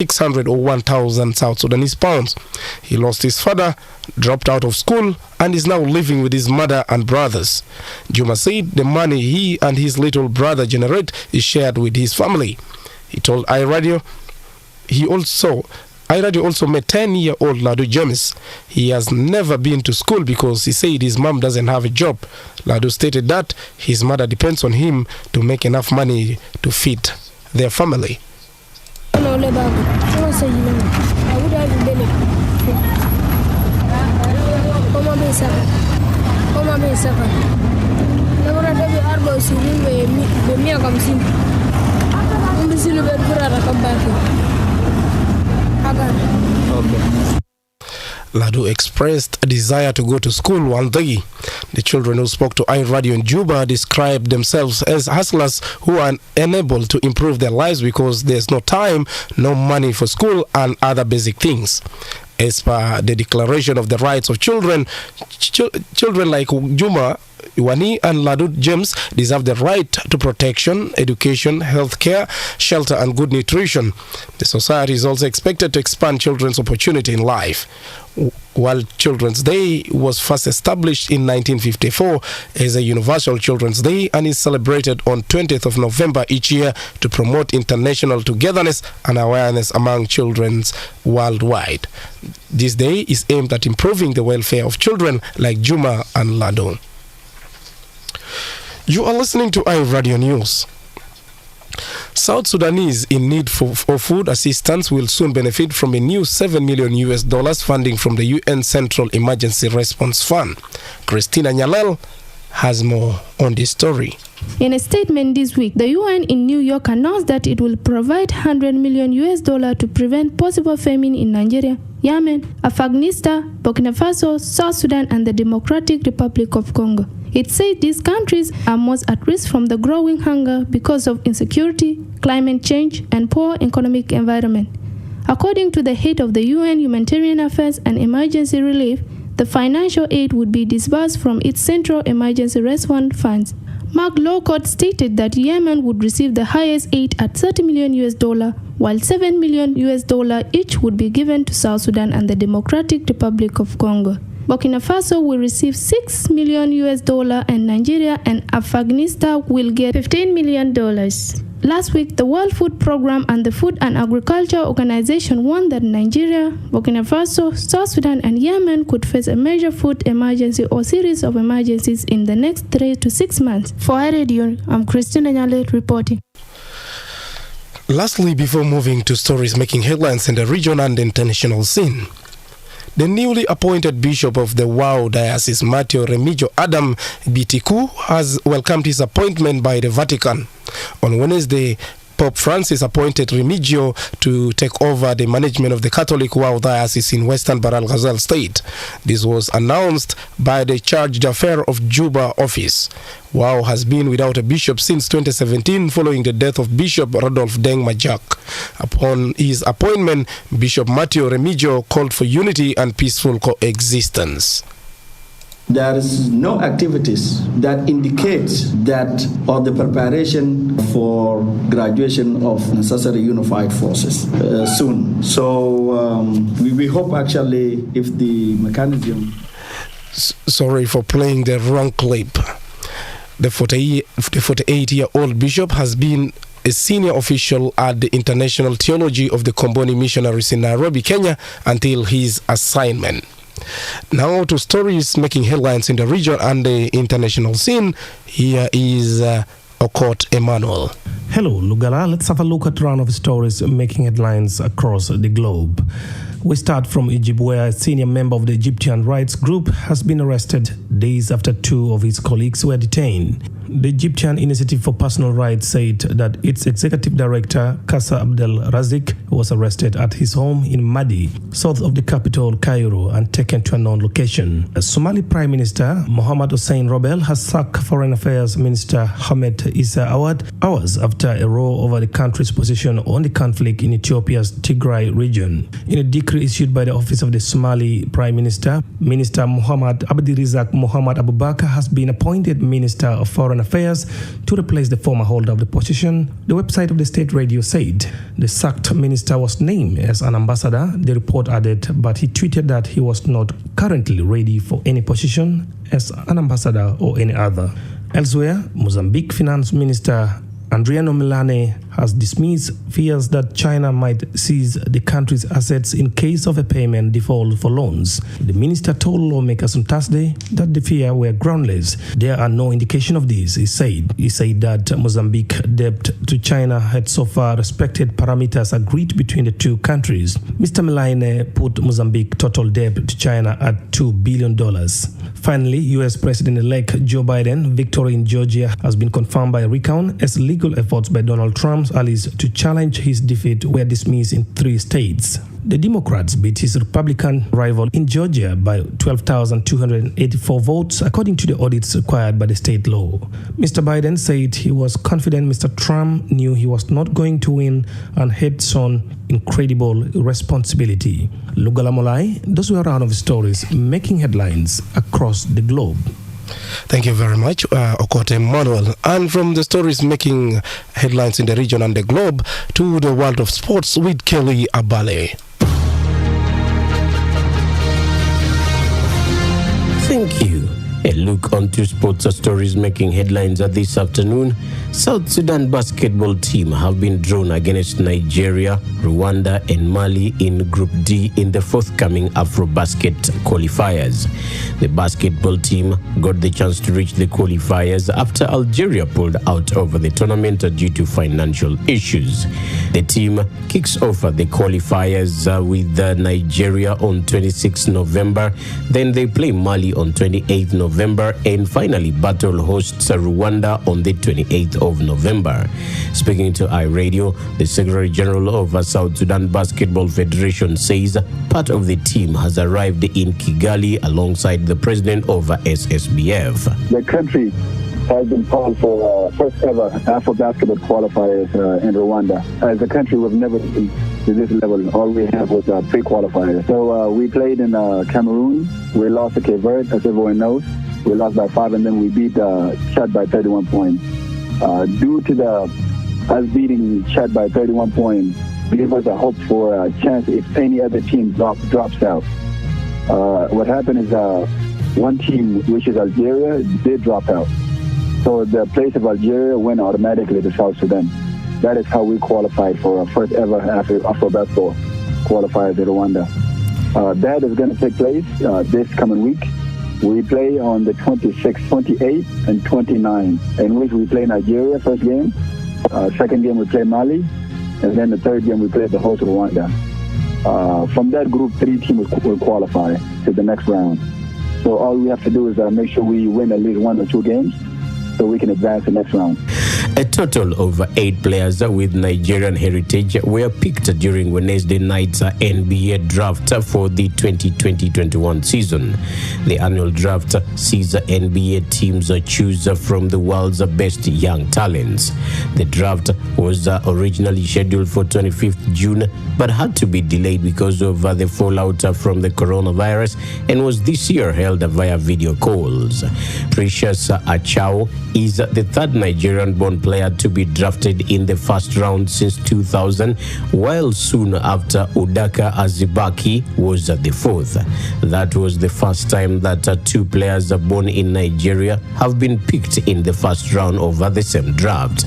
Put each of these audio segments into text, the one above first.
600 or 1,000 South Sudanese pounds. He lost his father, dropped out of school, and is now living with his mother and brothers. Juma said the money he and his little brother generate is shared with his family. He told iRadio iRadio also met 10-year-old Ladu James. He has never been to school because he said his mom doesn't have a job. Ladu stated that his mother depends on him to make enough money to feed their family. Ladu expressed a desire to go to school one day. The children who spoke to iRadio in Juba described themselves as hustlers who are unable to improve their lives because there's no time, no money for school and other basic things. As per the Declaration of the Rights of Children, children like Juma, Iwani and Ladu James deserve the right to protection, education, health care, shelter and good nutrition. The society is also expected to expand children's opportunity in life. While Children's Day was first established in 1954 as a universal Children's Day and is celebrated on 20th of November each year to promote international togetherness and awareness among children worldwide. This day is aimed at improving the welfare of children like Juma and Ladu. You are listening to iRadio News. South Sudanese in need for food assistance will soon benefit from a new $7 million funding from the UN Central Emergency Response Fund. Christina Nyalel has more on this story. In a statement this week, the UN in New York announced that it will provide $100 million to prevent possible famine in Nigeria, Yemen, Afghanistan, Burkina Faso, South Sudan, and the Democratic Republic of Congo. It said these countries are most at risk from the growing hunger because of insecurity, climate change, and poor economic environment. According to the head of the UN Humanitarian Affairs and Emergency Relief, the financial aid would be disbursed from its Central Emergency Response Funds. Mark Lowcourt stated that Yemen would receive the highest aid at $30 million, while $7 million each would be given to South Sudan and the Democratic Republic of Congo. Burkina Faso will receive $6 million and Nigeria and Afghanistan will get $15 million. Last week, the World Food Programme and the Food and Agriculture Organization warned that Nigeria, Burkina Faso, South Sudan, and Yemen could face a major food emergency or series of emergencies in the next 3 to 6 months. For iRadio, I'm Christina Nyale reporting. Lastly, before moving to stories making headlines in the region and the international scene, the newly appointed Bishop of the Wau Diocese, Matteo Remigio Adam Bitiku, has welcomed his appointment by the Vatican. On Wednesday, Pope Francis appointed Remigio to take over the management of the Catholic Wau Diocese in Western Bahr el Ghazal State. This was announced by the Charge d'Affaires of Juba office. Wau has been without a bishop since 2017 following the death of Bishop Rodolphe Deng Majak. Upon his appointment, Bishop Matteo Remigio called for unity and peaceful coexistence. There is no activities that indicate that or the preparation for graduation of necessary unified forces soon. So we hope actually if the mechanism... Sorry for playing the wrong clip. The 48-year-old bishop has been a senior official at the International Theology of the Comboni Missionaries in Nairobi, Kenya, until his assignment. Now to stories making headlines in the region and the international scene. Here is Okot Emmanuel. Hello, Lugala. Let's have a look at a round of stories making headlines across the globe. We start from Egypt, where a senior member of the Egyptian rights group has been arrested days after 2 of his colleagues were detained. The Egyptian Initiative for Personal Rights said that its executive director, Kassa Abdel Razik, was arrested at his home in Madi, south of the capital, Cairo, and taken to a known location. Somali Prime Minister Mohamed Hussein Robel has sacked Foreign Affairs Minister Ahmed Issa Awad hours after a row over the country's position on the conflict in Ethiopia's Tigray region. In a decree issued by the office of the Somali Prime Minister, Minister Muhammad Abdirizak Muhammad Abubakar has been appointed Minister of Foreign Foreign Affairs to replace the former holder of the position, the website of the state radio said. The sacked minister was named as an ambassador, the report added, but he tweeted that he was not currently ready for any position as an ambassador or any other. Elsewhere, Mozambique Finance Minister Adriano Milane has dismissed fears that China might seize the country's assets in case of a payment default for loans. The minister told lawmakers on Thursday that the fears were groundless. There are no indication of this, he said. He said that Mozambique debt to China had so far respected parameters agreed between the two countries. Mr. Milane put Mozambique total debt to China at $2 billion. Finally, U.S. President-elect Joe Biden victory in Georgia has been confirmed by a recount as legal efforts by Donald Trump's allies to challenge his defeat were dismissed in 3 states. The Democrats beat his Republican rival in Georgia by 12,284 votes, according to the audits required by the state law. Mr. Biden said he was confident Mr. Trump knew he was not going to win and had shown incredible responsibility. Lugala Molai, those were a round of stories making headlines across the globe. Thank you very much, Okote Manuel. And from the stories making headlines in the region and the globe to the world of sports with Kelly Abale. Thank you. A look onto sports stories making headlines this afternoon. South Sudan basketball team have been drawn against Nigeria, Rwanda and Mali in Group D in the forthcoming AfroBasket qualifiers. The basketball team got the chance to reach the qualifiers after Algeria pulled out of the tournament due to financial issues. The team kicks off the qualifiers with Nigeria on 26 November. Then they play Mali on 28 November and finally battle hosts Rwanda on the 28th of November. Speaking to iRadio, the Secretary General of South Sudan Basketball Federation says part of the team has arrived in Kigali alongside the president of SSBF. The country has been called for first ever Afro basketball qualifiers in Rwanda. As a country, we've never been to this level. All we have was pre-qualifiers. So we played in Cameroon. We lost to Cape Verde, as everyone knows. We lost by 5, and then we beat Chad by 31 points. Due to us beating Chad by 31 points, gave us a hope for a chance if any other team drops out. What happened is one team, which is Algeria, did drop out. So the place of Algeria went automatically to South Sudan. That is how we qualified for our first ever Afro basketball qualifiers in Rwanda. That is going to take place this coming week. We play on the 26th, 28th, and 29th, in which we play Nigeria first game. Second game we play Mali, and then the third game we play the host Rwanda. From that group, 3 teams will qualify to the next round. So all we have to do is make sure we win at least 1 or 2 games so we can advance the next round. A total of 8 players with Nigerian heritage were picked during Wednesday night's NBA draft for the 2020-21 season. The annual draft sees NBA teams choose from the world's best young talents. The draft was originally scheduled for 25th June but had to be delayed because of the fallout from the coronavirus and was this year held via video calls. Precious Achao is the 3rd Nigerian-born player to be drafted in the first round since 2000, while soon after Udaka Azibaki was the 4th. That was the first time that 2 players born in Nigeria have been picked in the first round of the same draft.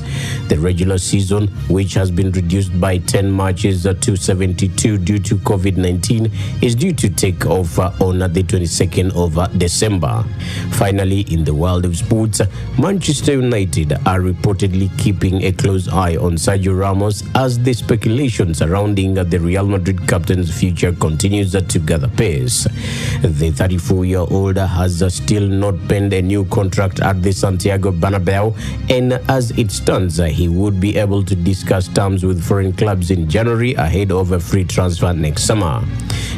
The regular season, which has been reduced by 10 matches to 72 due to COVID-19, is due to take off on the 22nd of December. Finally, in the world of sports, Manchester United are reportedly keeping a close eye on Sergio Ramos as the speculation surrounding the Real Madrid captain's future continues to gather pace. The 34-year-old has still not penned a new contract at the Santiago Bernabeu, and as it stands, he would be able to discuss terms with foreign clubs in January ahead of a free transfer next summer.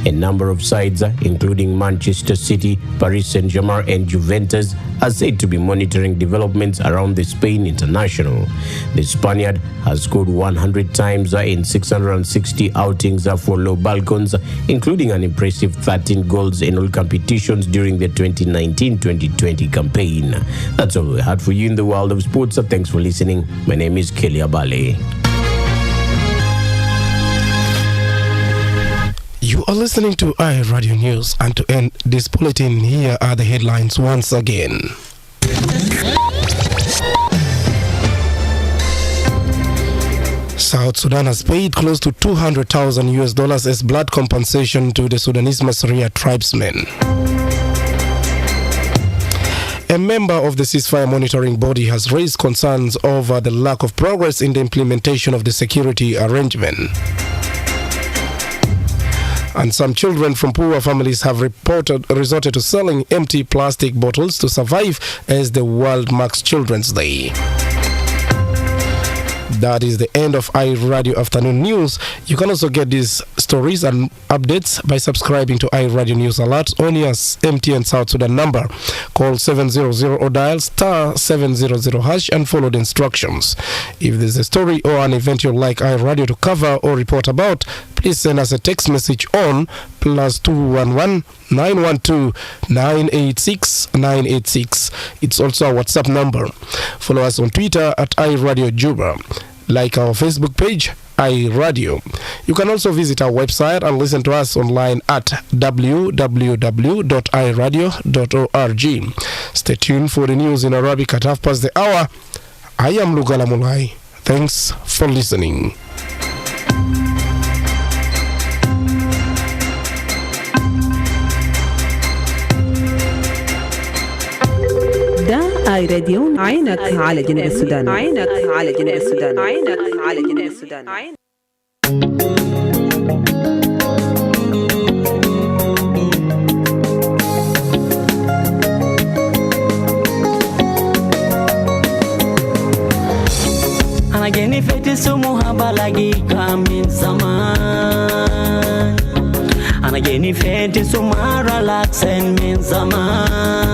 A number of sides, including Manchester City, Paris Saint-Germain and Juventus, are said to be monitoring developments around the Spain international. The Spaniard has scored 100 times in 660 outings for Low Balcons, including an impressive 13 goals in all competitions during the 2019-2020 campaign. That's all we had for you in the world of sports. Thanks for listening. My name is Kelly Abale. You are listening to iRadio News, and to end this bulletin, here are the headlines once again. South Sudan has paid close to $200,000 as blood compensation to the Sudanese Masria tribesmen. A member of the ceasefire monitoring body has raised concerns over the lack of progress in the implementation of the security arrangement. And some children from poor families have resorted to selling empty plastic bottles to survive as the world marks Children's Day. That is the end of iRadio Afternoon News. You can also get these stories and updates by subscribing to iRadio News Alerts on your MTN South Sudan number. Call 700 or dial *700# and follow the instructions. If there's a story or an event you'd like iRadio to cover or report about, please send us a text message on +211 912 986 986. It's also our WhatsApp number. Follow us on Twitter at iRadio Juba. Like our Facebook page, iRadio. You can also visit our website and listen to us online at www.iradio.org. Stay tuned for the news in Arabic at 1:30. I am Lugala Mulai. Thanks for listening. اي راديو عينك على جنوب السودان عينك على جنوب السودان عينك على جنوب السودان أنا جاني فتي سموها بلاقيها من زمان أنا جاني فتي سموها رلاكسن من زمان